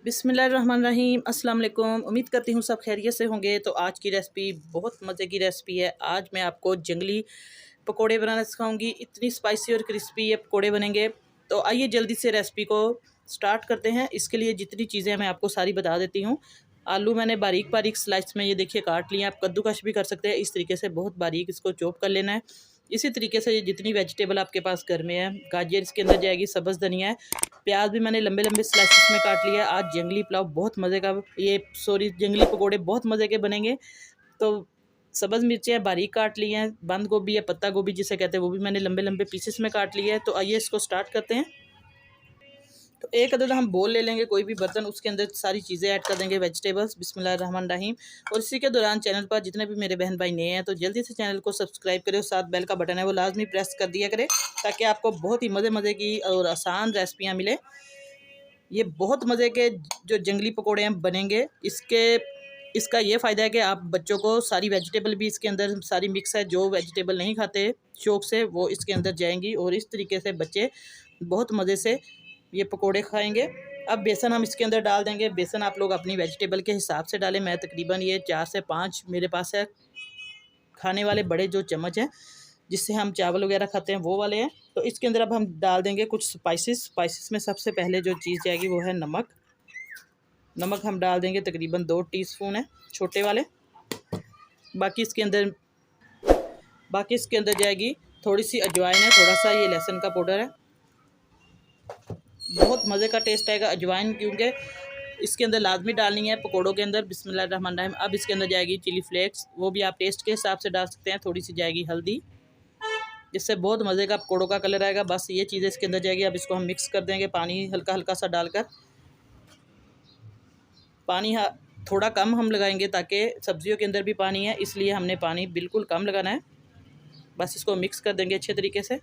बिस्मिल्लाहिर्रहमानिर्रहीम अस्सलाम वालेकुम। उम्मीद करती हूँ सब खैरियत से होंगे। तो आज की रेसिपी बहुत मज़े की रेसिपी है। आज मैं आपको जंगली पकोड़े बनाना सिखाऊंगी। इतनी स्पाइसी और क्रिस्पी ये पकोड़े बनेंगे। तो आइए जल्दी से रेसिपी को स्टार्ट करते हैं। इसके लिए जितनी चीज़ें मैं आपको सारी बता देती हूँ। आलू मैंने बारीक बारीक स्लाइस में ये देखिए काट लिए। आप कद्दूकश भी कर सकते हैं। इस तरीके से बहुत बारीक इसको चॉप कर लेना है। इसी तरीके से ये जितनी वेजिटेबल आपके पास घर में है, गाजर इसके अंदर जाएगी, सब्ज़ धनिया है, प्याज भी मैंने लंबे लंबे स्लाइसेस में काट लिया है। आज जंगली पुलाव बहुत मज़े का जंगली पकोड़े बहुत मज़े के बनेंगे। तो सब्ज़ मिर्चें बारीक काट ली हैं, बंद गोभी या पत्ता गोभी जिसे कहते हैं वो भी मैंने लंबे लंबे पीसेस में काट लिया है। तो आइए इसको स्टार्ट करते हैं। तो एक अदद हम बोल ले लेंगे, कोई भी बर्तन, उसके अंदर सारी चीज़ें ऐड कर देंगे वेजिटेबल्स। बिस्मिल्लाहिर्रहमानिर्रहीम। और इसी के दौरान चैनल पर जितने भी मेरे बहन भाई नए हैं तो जल्दी से चैनल को सब्सक्राइब करें और साथ बेल का बटन है वो लाजमी प्रेस कर दिया करें, ताकि आपको बहुत ही मज़े की और आसान रेसिपियाँ मिले। ये बहुत मज़े के जो जंगली पकोड़े हैं बनेंगे। इसका ये फ़ायदा है कि आप बच्चों को सारी वेजिटेबल भी इसके अंदर सारी मिक्स है। जो वेजिटेबल नहीं खाते शौक से वो इसके अंदर जाएंगी और इस तरीके से बच्चे बहुत मज़े से ये पकोड़े खाएंगे। अब बेसन हम इसके अंदर डाल देंगे। बेसन आप लोग अपनी वेजिटेबल के हिसाब से डालें। मैं तकरीबन ये 4 से 5 मेरे पास है खाने वाले बड़े जो चम्मच हैं जिससे हम चावल वगैरह खाते हैं वो वाले हैं। तो इसके अंदर अब हम डाल देंगे कुछ स्पाइसेस में सबसे पहले जो चीज़ जाएगी वो है नमक। नमक हम डाल देंगे तकरीबन 2 टीस्पून है छोटे वाले। बाकी इसके अंदर जाएगी थोड़ी सी अजवाइन है, थोड़ा सा ये लहसुन का पाउडर है। बहुत मज़े का टेस्ट आएगा अजवाइन, क्योंकि इसके अंदर लाजमी डालनी है पकोड़ों के अंदर। बिस्मिल्लाहिर्रहमानिर्रहीम। अब इसके अंदर जाएगी चिली फ्लेक्स, वो भी आप टेस्ट के हिसाब से डाल सकते हैं। थोड़ी सी जाएगी हल्दी, जिससे बहुत मज़े का पकोड़ों का कलर आएगा। बस ये चीज़ें इसके अंदर जाएगी। अब इसको हम मिक्स कर देंगे पानी हल्का हल्का सा डालकर। पानी थोड़ा कम हम लगाएंगे ताकि सब्जियों के अंदर भी पानी है, इसलिए हमने पानी बिल्कुल कम लगाना है। बस इसको मिक्स कर देंगे अच्छे तरीके से।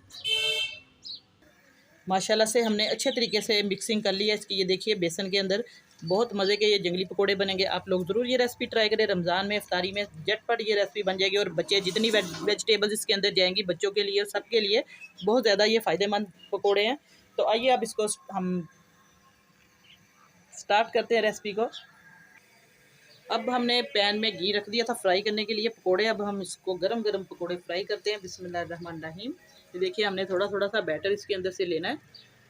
माशाल्लाह से हमने अच्छे तरीके से मिक्सिंग कर ली है इसकी। ये देखिए बेसन के अंदर बहुत मज़े के ये जंगली पकोड़े बनेंगे। आप लोग ज़रूर ये रेसिपी ट्राई करें। रमज़ान में इफ्तारी में झटपट ये रेसिपी बन जाएगी और बच्चे जितनी वेजिटेबल्स इसके अंदर जाएंगी बच्चों के लिए और सबके लिए बहुत ज़्यादा ये फ़ायदेमंद पकोड़े हैं। तो आइए अब इसको हम स्टार्ट करते हैं रेसिपी को। अब हमने पैन में घी रख दिया था फ्राई करने के लिए पकोड़े। अब हम इसको गरम गरम पकोड़े फ्राई करते हैं। बिस्मिल्लाहिर्रहमानिर्रहीम। ये देखिए हमने थोड़ा थोड़ा सा बैटर इसके अंदर से लेना है।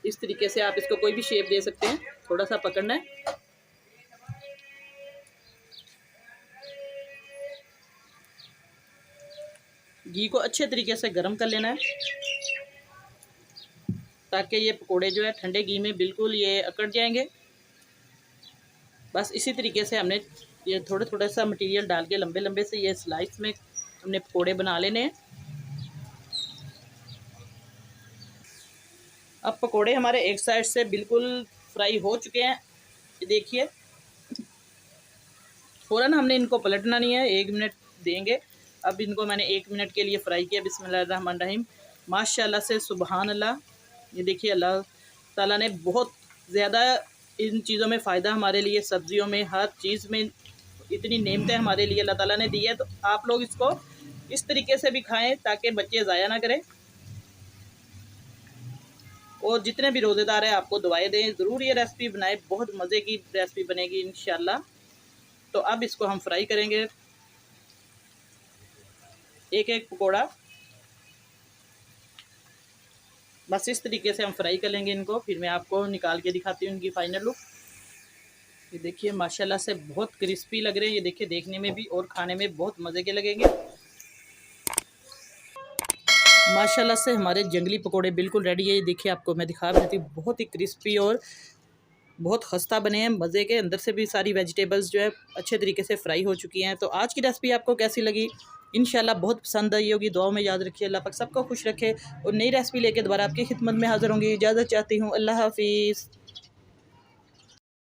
इस तरीके से आप इसको कोई भी शेप दे सकते हैं, थोड़ा सा पकड़ना है। घी को अच्छे तरीके से गरम कर लेना है ताकि ये पकोड़े जो है ठंडे घी में बिल्कुल ये अकड़ जाएंगे। बस इसी तरीके से हमने ये थोड़ा थोड़ा सा मटेरियल डाल के लंबे लंबे से ये स्लाइस में हमने पकोड़े बना लेने हैं। अब पकोड़े हमारे एक साइड से बिल्कुल फ्राई हो चुके हैं। ये देखिए फ़ौरन हमने इनको पलटना नहीं है, 1 मिनट देंगे। अब इनको मैंने 1 मिनट के लिए फ्राई किया। बिस्मिल्लाहिर्रहमानिर्रहीम। माशाल्लाह से सुबहान अल्लाह। ये देखिए अल्लाह ताला ने बहुत ज़्यादा इन चीज़ों में फ़ायदा हमारे लिए, सब्जियों में हर चीज़ में इतनी नेमतें हमारे लिए अल्लाह ताला ने दी है। तो आप लोग इसको इस तरीके से भी खाएं ताकि बच्चे ज़ाया ना करें। और जितने भी रोज़ेदार हैं आपको दुआएं दें, ज़रूर ये रेसिपी बनाएं, बहुत मज़े की रेसिपी बनेगी इंशाल्लाह। तो अब इसको हम फ्राई करेंगे एक एक पकोड़ा। बस इस तरीके से हम फ्राई कर लेंगे इनको, फिर मैं आपको निकाल के दिखाती हूँ इनकी फाइनल लुक। ये देखिए माशाल्लाह से बहुत क्रिस्पी लग रहे हैं। ये देखिए देखने में भी और खाने में बहुत मज़े के लगेंगे। माशाल्लाह से हमारे जंगली पकोड़े बिल्कुल रेडी है। ये देखिए आपको मैं दिखा देती हूँ, बहुत ही क्रिस्पी और बहुत खस्ता बने हैं मज़े के। अंदर से भी सारी वेजिटेबल्स जो है अच्छे तरीके से फ्राई हो चुकी हैं। तो आज की रेसिपी आपको कैसी लगी? इंशाल्लाह बहुत पसंद आई होगी। दुआओं में याद रखिए। अल्लाह पाक सबको खुश रखे और नई रेसिपी लेके दोबारा आपकी खिदमत में हाज़िर होंगी। इजाज़त चाहती हूँ। अल्लाह हाफिज़।